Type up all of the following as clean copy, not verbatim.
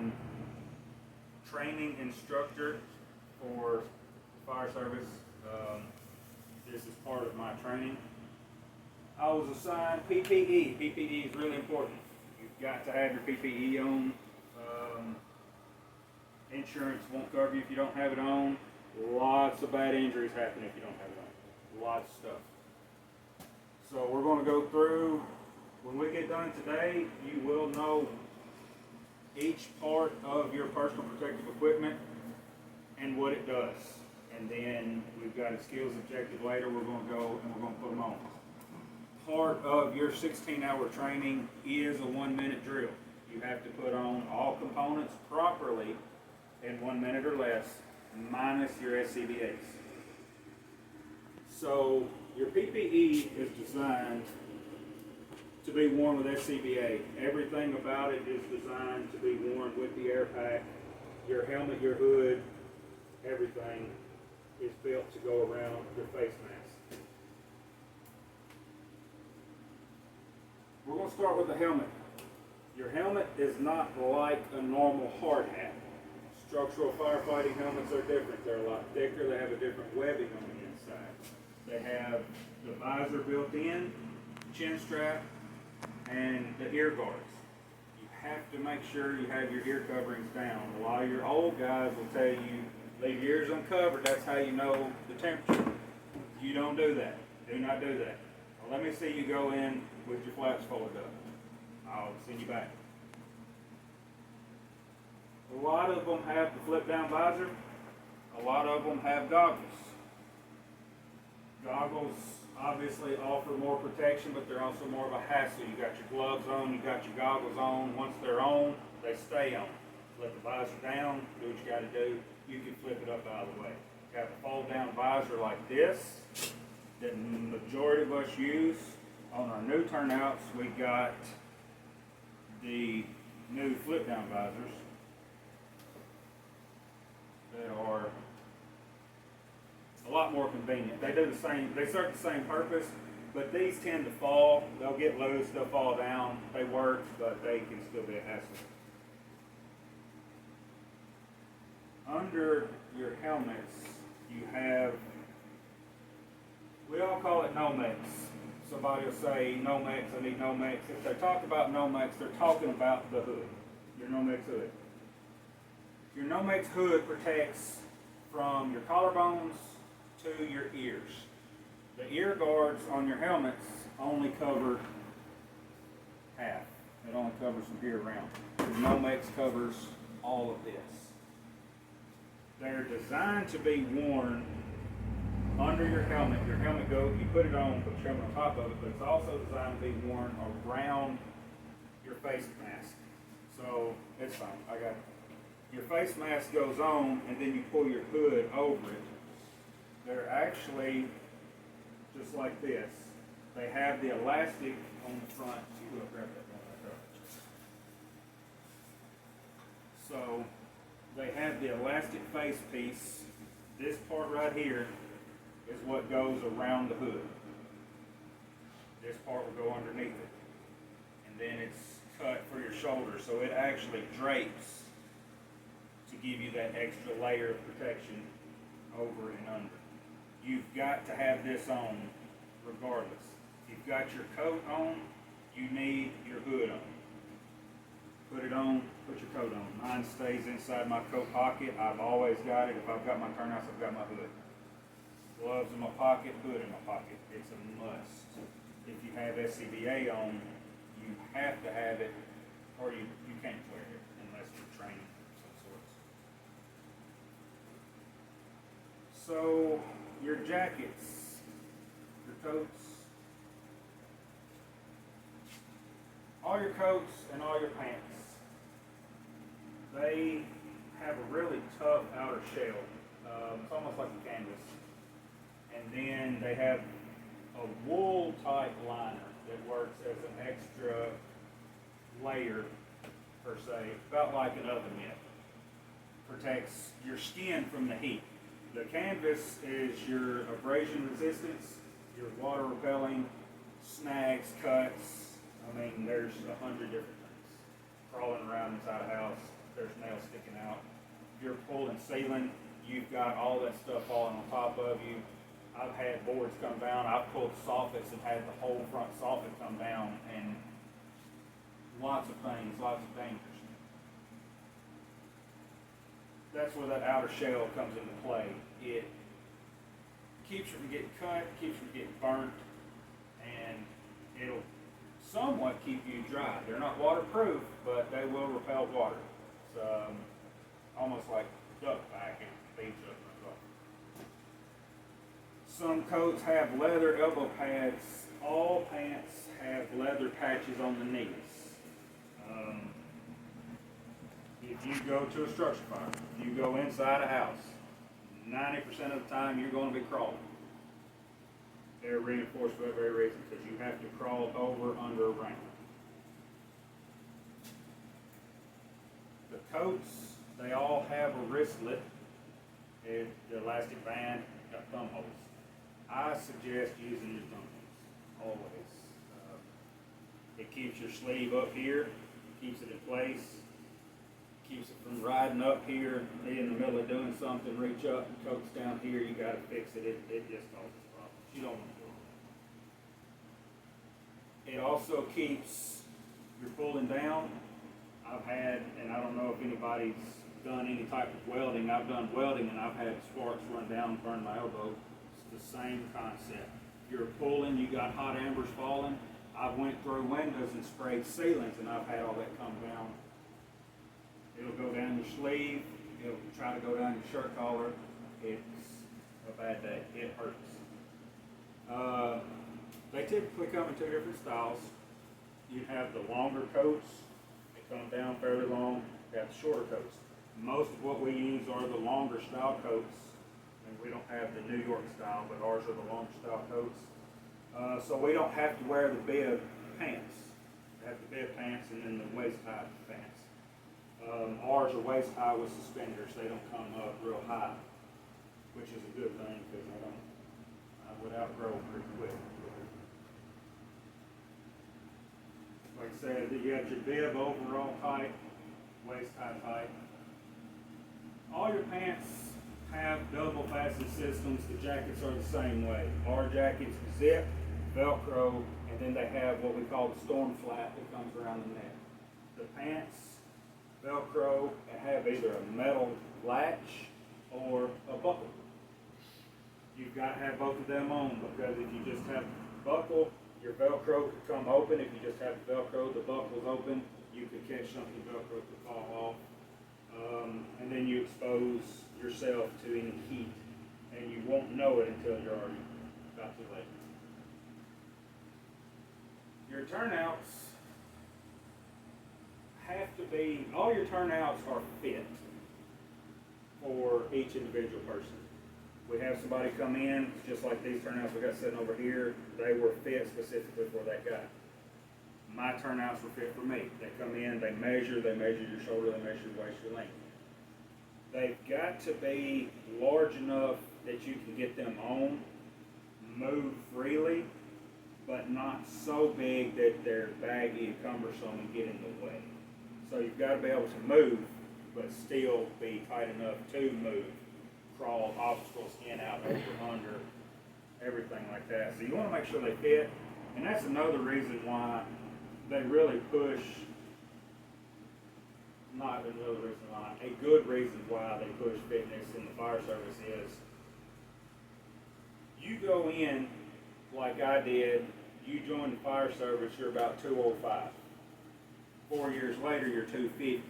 I'm training instructor for fire service. This is part of my training. I was assigned PPE. PPE is really important. You've got to have your PPE on. Insurance won't cover you if you don't have it on. Lots of bad injuries happen if you don't have it on. Lots of stuff. So we're going to go through, when we get done today, you will know each part of your personal protective equipment and what it does. And then we've got a skills objective later. We're going to go and we're going to put them on. Part of your 16-hour training is a 1-minute drill. You have to put on all components properly in 1 minute or less, minus your SCBAs. So your PPE is designed to be worn with SCBA. Everything about it is designed to be worn with the air pack. Your helmet, your hood, everything is built to go around your face mask. We're going to start with the helmet. Your helmet is not like a normal hard hat. Structural firefighting helmets are different. They're a lot thicker. They have a different webbing on the inside. They have the visor built in, chin strap, and the ear guards. You have to make sure you have your ear coverings down. A lot of your old guys will tell you, leave your ears uncovered. That's how you know the temperature. You don't do that. Do not do that. Well, let me see you go in with your flaps folded up. I'll send you back. A lot of them have the flip down visor. A lot of them have goggles. Goggles obviously offer more protection, but they're also more of a hassle. You got your gloves on, you got your goggles on. Once they're on, they stay on. Let the visor down, do what you got to do. You can flip it up out of the way. You have a fold down visor like this that the majority of us use. On our new turnouts, we got the new flip down visors that are a lot more convenient. They do the same, they serve the same purpose, but these tend to fall. They'll get loose, they'll fall down. They work, but they can still be a hassle. Under your helmets, you have, we all call it Nomex. Somebody will say, Nomex, I need Nomex. If they talk about Nomex, they're talking about the hood, your Nomex hood. Your Nomex hood protects from your collarbones to your ears. The ear guards on your helmets only cover half. It only covers from here around. Your Nomex covers all of this. They're designed to be worn under your helmet. Your helmet goes, you put it on, put your helmet on top of it, but it's also designed to be worn around your face mask. So it's fine. I got it. Your face mask goes on, and then you pull your hood over it. They're actually just like this. They have the elastic on the front. You will grab that one right there. So they have the elastic face piece. This part right here is what goes around the hood. This part will go underneath it. And then it's cut for your shoulder, so it actually drapes to give you that extra layer of protection over and under. You've got to have this on regardless. If you've got your coat on, you need your hood on. Put it on, put your coat on. Mine stays inside my coat pocket. I've always got it. If I've got my turnouts, I've got my hood. Gloves in my pocket, hood in my pocket. It's a must. If you have SCBA on, you have to have it, or you can't wear it unless you're training of some sorts. So your jackets, your coats, all your coats and all your pants, they have a really tough outer shell. It's almost like a canvas. And then they have a wool type liner that works as an extra layer per se, about like an oven mitt. Protects your skin from the heat. The canvas is your abrasion resistance, your water repelling, snags, cuts. I mean, there's 100 different things. Crawling around inside a house, there's nails sticking out. If you're pulling ceiling, you've got all that stuff falling on top of you. I've had boards come down. I've pulled soffits and had the whole front soffit come down, and lots of things, lots of dangers. That's where that outer shell comes into play. It keeps you from getting cut, keeps you from getting burnt, and it'll somewhat keep you dry. They're not waterproof, but they will repel water. It's almost like duck back and beach up. Some coats have leather elbow pads. All pants have leather patches on the knees. If you go to a structure fire, if you go inside a house, 90% of the time you're going to be crawling. They're reinforced for that very reason, because you have to crawl over under a ramp. The coats, they all have a wristlet, the elastic band, got thumb holes. I suggest using your thumb holes, always. It keeps your sleeve up here, keeps it in place, keeps it from riding up here, in the middle of doing something, reach up, and coat's down here, you gotta fix it, it just causes problems. You don't want to do it. It also keeps your pulling down. I've had, and I don't know if anybody's done any type of welding, I've done welding and I've had sparks run down and burn my elbow. It's the same concept. You're pulling, you got hot embers falling. I went through windows and sprayed sealants, and I've had all that come down. It'll go down your sleeve, it'll try to go down your shirt collar. It's a bad day, it hurts. They typically come in two different styles. You have the longer coats, they come down fairly long. You have the shorter coats. Most of what we use are the longer style coats, and we don't have the New York style, but ours are the longer style coats. So we don't have to wear the bib pants. We have the bib pants and then the waist high pants. Ours are waist high with suspenders. They don't come up real high, which is a good thing because I would outgrow them pretty quick. Like I said, you got your bib overall tight, waist high tight. All your pants have double fasten systems. The jackets are the same way. Our jackets zip, Velcro, and then they have what we call the storm flap that comes around the neck. The pants, Velcro, and have either a metal latch or a buckle. You've got to have both of them on, because if you just have the buckle, your Velcro could come open. If you just have the Velcro, the buckle's open, you could catch something, Velcro could fall off. And then you expose yourself to any heat, and you won't know it until you're already about too late. Your turnouts have to be, all your turnouts are fit for each individual person. We have somebody come in, just like these turnouts we got sitting over here, they were fit specifically for that guy. My turnouts were fit for me. They come in, they measure your shoulder, they measure your waist, your length. They've got to be large enough that you can get them on, move freely, but not so big that they're baggy and cumbersome and get in the way. So you've got to be able to move, but still be tight enough to move, crawl, obstacles, in, out, over, under, everything like that. So you want to make sure they fit, and that's another reason why they really push, not another reason why, a good reason why they push fitness in the fire service is, you go in like I did, you join the fire service, you're about 205. 4 years later, you're 250. Your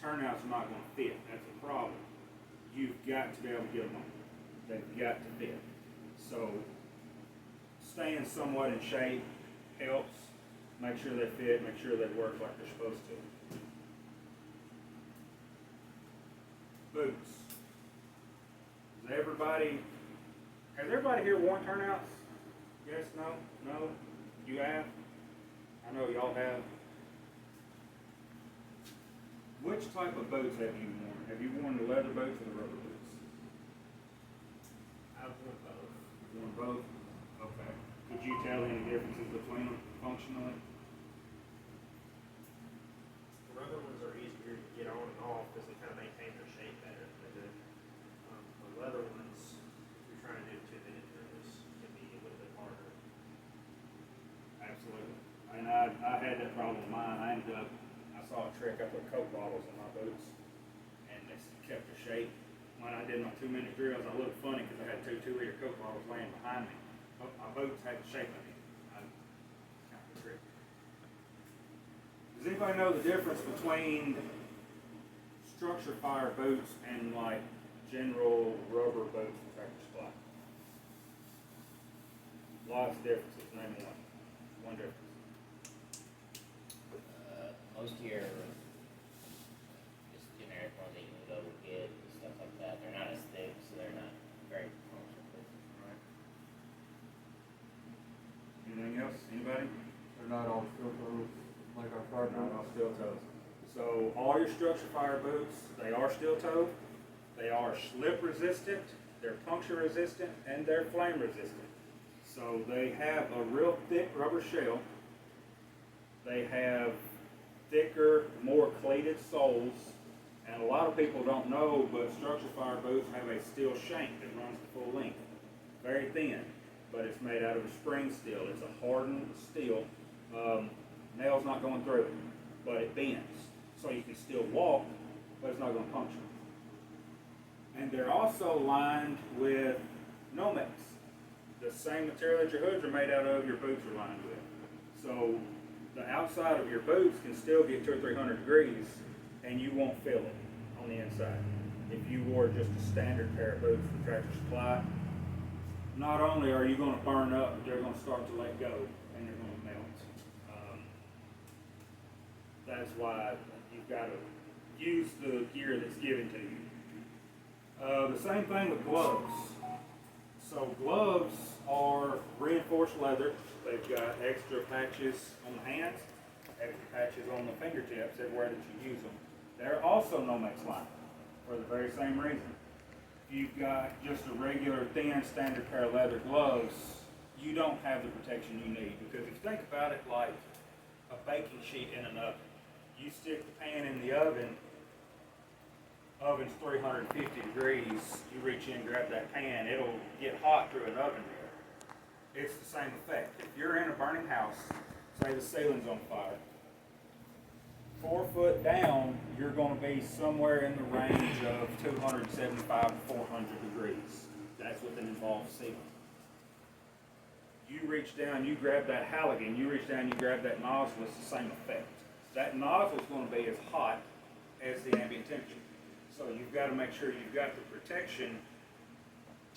turnouts are not going to fit. That's a problem. You've got to be able to get them on. They've got to fit. So, staying somewhat in shape helps. Make sure they fit, make sure they work like they're supposed to. Boots. Has everybody here worn turnouts? Yes, no, no? You have? I know y'all have. Which type of boots have you worn? Have you worn the leather boots or the rubber boots? I've worn both. You worn both? Okay. Could you tell any differences between them functionally? The rubber ones are problem with mine. I saw a trick, I put Coke bottles in my boots, and they kept their shape. When I did my 2-minute drills, I looked funny because I had 2 2-liter Coke bottles laying behind me. But my boots had the shape of it. Kind of a trick. Does anybody know the difference between structure fire boots and like general rubber boots from Tractor Supply? Lots of differences. Name one. One difference. Most of your just generic ones that you can go get and stuff like that, they're not as thick, so they're not very functional. Right. Anything else? Anybody? They're not all steel toes like our car Not all boots. steel toes. So all your structure fire boots, they are steel toed, they are slip resistant, they're puncture resistant, and they're flame resistant. So they have a real thick rubber shell. They have thicker, more cleated soles, and a lot of people don't know, but structure fire boots have a steel shank that runs the full length. Very thin, but it's made out of a spring steel. It's a hardened steel. Nail's not going through it, but it bends. So you can still walk, but it's not going to puncture. And they're also lined with Nomex. The same material that your hoods are made out of, your boots are lined with. So the outside of your boots can still get 200 or 300 degrees, and you won't feel it on the inside. If you wore just a standard pair of boots from Tractor Supply, not only are you going to burn up, but they're going to start to let go, and they're going to melt. That's why you've got to use the gear that's given to you. The same thing with gloves. So gloves are reinforced leather. They've got extra patches on the hands, extra patches on the fingertips, everywhere that you use them. They're also Nomex lined for the very same reason. If you've got just a regular thin standard pair of leather gloves, you don't have the protection you need, because if you think about it like a baking sheet in an oven, you stick the pan in the oven, oven's 350 degrees, you reach in, grab that pan, it'll get hot through an oven there. It's the same effect. If you're in a burning house, say the ceiling's on fire, 4 foot down, you're going to be somewhere in the range of 275 to 400 degrees. That's with an involved ceiling. You reach down, you grab that halogen, you reach down, you grab that nozzle, it's the same effect. That nozzle is going to be as hot as the ambient temperature. So you've got to make sure you've got the protection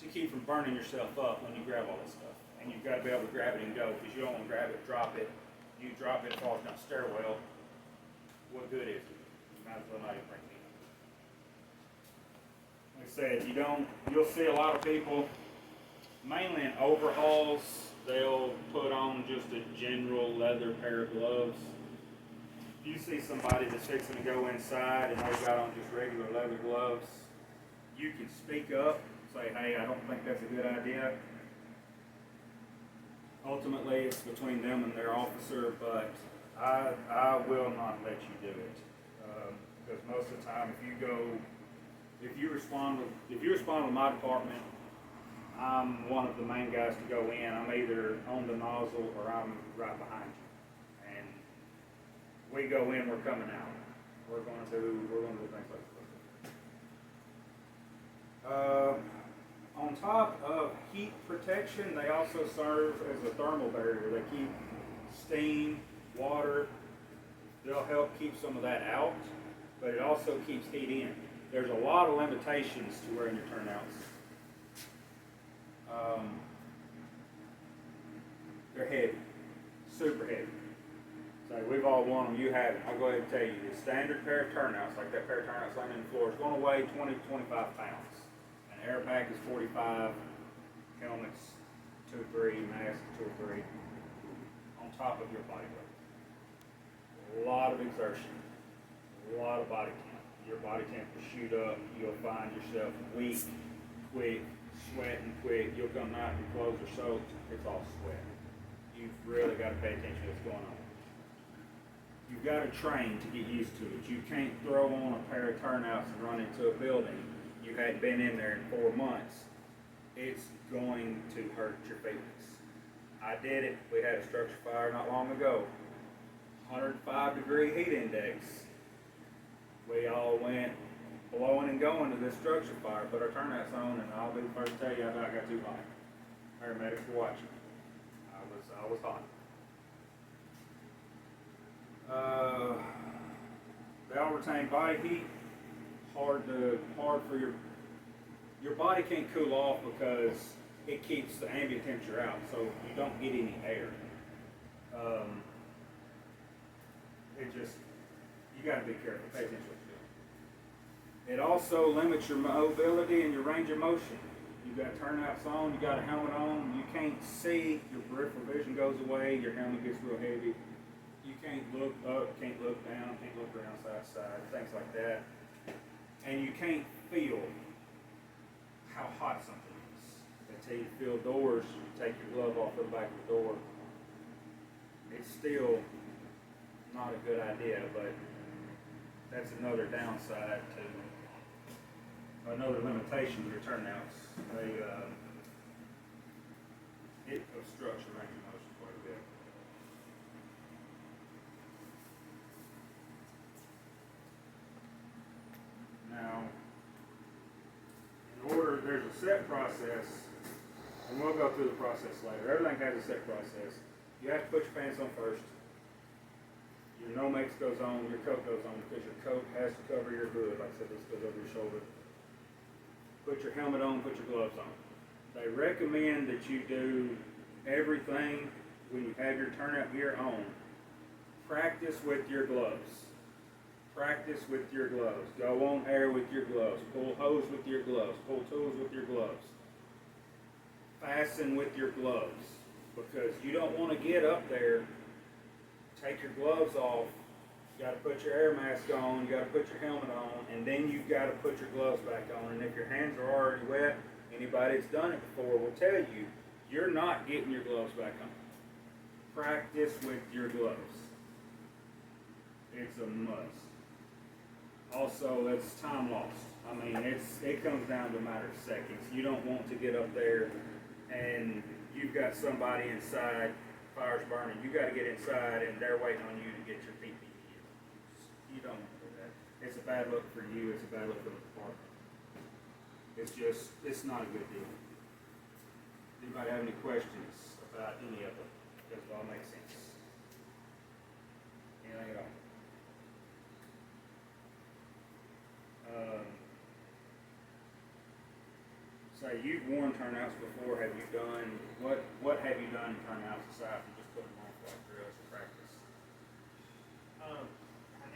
to keep from burning yourself up when you grab all this stuff. And you've got to be able to grab it and go, because you don't want to grab it, drop it. You drop it, it falls down the stairwell. What good is it? You might as well not even bring it in. Like I said, you'll see a lot of people, mainly in overhauls, they'll put on just a general leather pair of gloves. If you see somebody that's fixing to go inside and they've got on just regular leather gloves, you can speak up, say, hey, I don't think that's a good idea. Ultimately, it's between them and their officer, but I will not let you do it. Because most of the time, if you respond with my department, I'm one of the main guys to go in. I'm either on the nozzle or I'm right behind you. And we go in, we're coming out. We're going to do things like this. On top of heat protection, they also serve as a thermal barrier. They keep steam, water, they'll help keep some of that out, but it also keeps heat in. There's a lot of limitations to wearing your turnouts. They're heavy, super heavy. So we've all worn them, you haven't. I'll go ahead and tell you, the standard pair of turnouts, like that pair of turnouts laying on the floor, is going to weigh 20 to 25 pounds. An air pack is 45, helmets 2-3, mask 2-3, on top of your body weight. A lot of exertion, a lot of body temp. Your body temp will shoot up, you'll find yourself weak, quick, sweating quick, you'll come out, your clothes are soaked, it's all sweat. You've really got to pay attention to what's going on. You've got to train to get used to it. You can't throw on a pair of turnouts and run into a building. You hadn't been in there in 4 months. It's going to hurt your feelings. I did it. We had a structure fire not long ago. 105-degree heat index. We all went blowing and going to this structure fire, put our turnouts on, and I'll be the first to tell you I got too hot. Paramedics were watching. I was hot. Valve retained body heat, hard for your body can't cool off because it keeps the ambient temperature out, so you don't get any air. You gotta be careful, pay attention to what you're doing. It also limits your mobility and your range of motion. You got turnouts on, you got a helmet on, you can't see, your peripheral vision goes away, your helmet gets real heavy. You can't look up, can't look down, can't look around side to side, things like that. And you can't feel how hot something is. Until you feel doors, you take your glove off of the back of the door. It's still not a good idea, but that's another downside to, another limitation to your turnouts. It obstructs your range of motion quite a bit. Now, in order, there's a set process, and we'll go through the process later. Everything has a set process. You have to put your pants on first. Your Nomex goes on, your coat goes on, because your coat has to cover your hood. Like I said, this goes over your shoulder. Put your helmet on, put your gloves on. They recommend that you do everything when you have your turnout gear on. Practice with your gloves. Practice with your gloves. Go on air with your gloves. Pull hose with your gloves. Pull tools with your gloves. Fasten with your gloves. Because you don't want to get up there, take your gloves off, you got to put your air mask on, you got to put your helmet on, and then you've got to put your gloves back on. And if your hands are already wet, anybody that's done it before will tell you, you're not getting your gloves back on. Practice with your gloves. It's a must. Also, it's time lost. I mean, it comes down to a matter of seconds. You don't want to get up there and you've got somebody inside, fire's burning, you got to get inside and they're waiting on you to get your PPE. You don't want to do that. It's a bad look for you, it's a bad look for the department. It's not a good deal. Anybody have any questions about any of it? Does it all make sense? Anything at all? Say you've worn turnouts before. Have you done what have you done in turnouts aside from just putting them on for like drills or practice?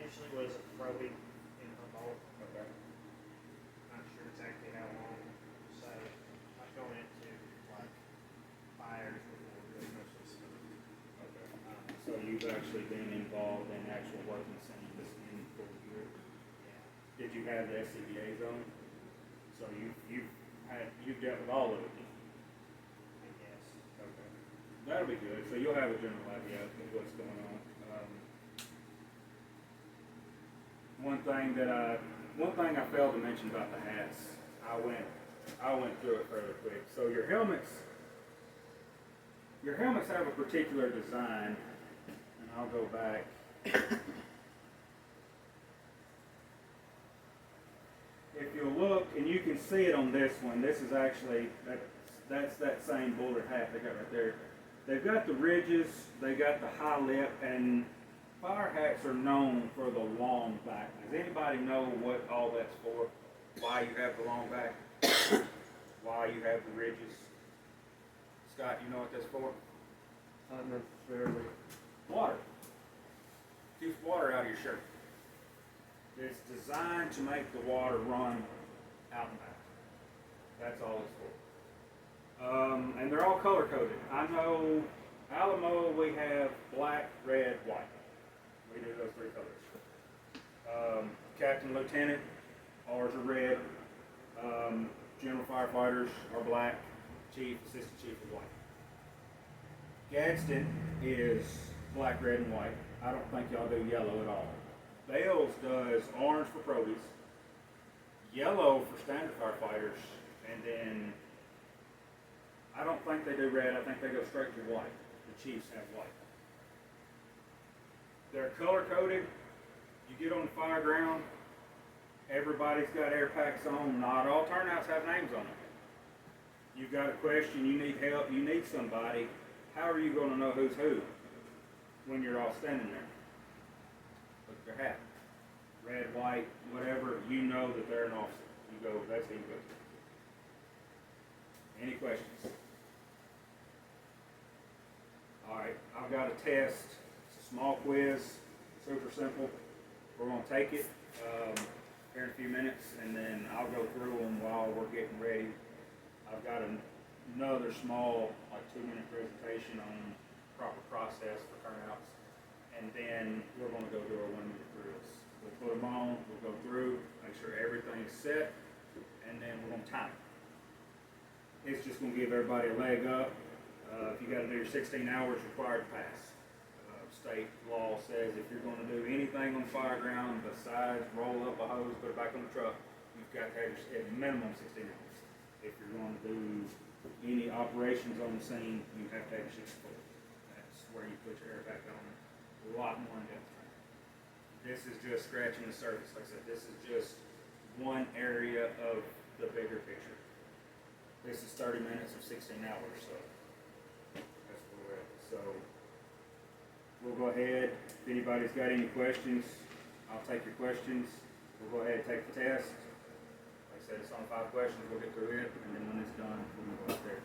Initially was probing in Humboldt. Okay. Not sure exactly how long. So I've gone into like fires before doing most of this stuff. Okay. So you've actually been involved in actual working scenes in full gear. Yeah. Did you have the SCBA zone? So you've dealt with all of it. I guess. Okay. That'll be good. So you'll have a general idea of what's going on. One thing I failed to mention about the hats, I went through it fairly quick. So your helmets have a particular design, and I'll go back. If you look, and you can see it on this one, this is actually, that's that same bullet hat they got right there. They've got the ridges, they got the high lip, and fire hats are known for the long back. Does anybody know what all that's for? Why you have the long back? Why you have the ridges? Scott, you know what that's for? Not necessarily. Water. Keeps water out of your shirt. It's designed to make the water run out and back. That's all it's for. And they're all color coded. I know Alamo, we have black, red, white. We do those three colors. Captain, lieutenant, ours are red. General firefighters are black. Chief, assistant chief are white. Gadsden is black, red, and white. I don't think y'all do yellow at all. Bales does orange for probies, yellow for standard firefighters, and then I don't think they do red. I think they go straight to white. The chiefs have white. They're color coded. You get on the fire ground, everybody's got air packs on. Not all turnouts have names on them. You've got a question, you need help, you need somebody. How are you going to know who's who when you're all standing there? Look at their hat. Red, white, whatever, you know that they're an officer. You go, that's who you go to. Any questions? Alright, I've got a test. It's a small quiz, super simple. We're going to take it here in a few minutes, and then I'll go through them while we're getting ready. I've got another small, like 2-minute presentation on proper process for turnouts, and then we're going to go do our 1-minute drills. We'll put them on, we'll go through, make sure everything's set, and then we're going to time it. It's just going to give everybody a leg up. If you got to do your 16 hours required to pass. State law says if you're going to do anything on the fire ground besides roll up a hose, put it back on the truck, you've got to have at minimum 16 hours. If you're going to do any operations on the scene, you have to have your 64. That's where you put your air pack on. A lot more in depth. This is just scratching the surface. Like I said, this is just one area of the bigger picture. This is 30 minutes of 16 hours, so that's where we're at. So we'll go ahead. If anybody's got any questions, I'll take your questions. We'll go ahead and take the test. Like I said, it's on 5 questions. We'll get through it, and then when it's done, we'll go up there.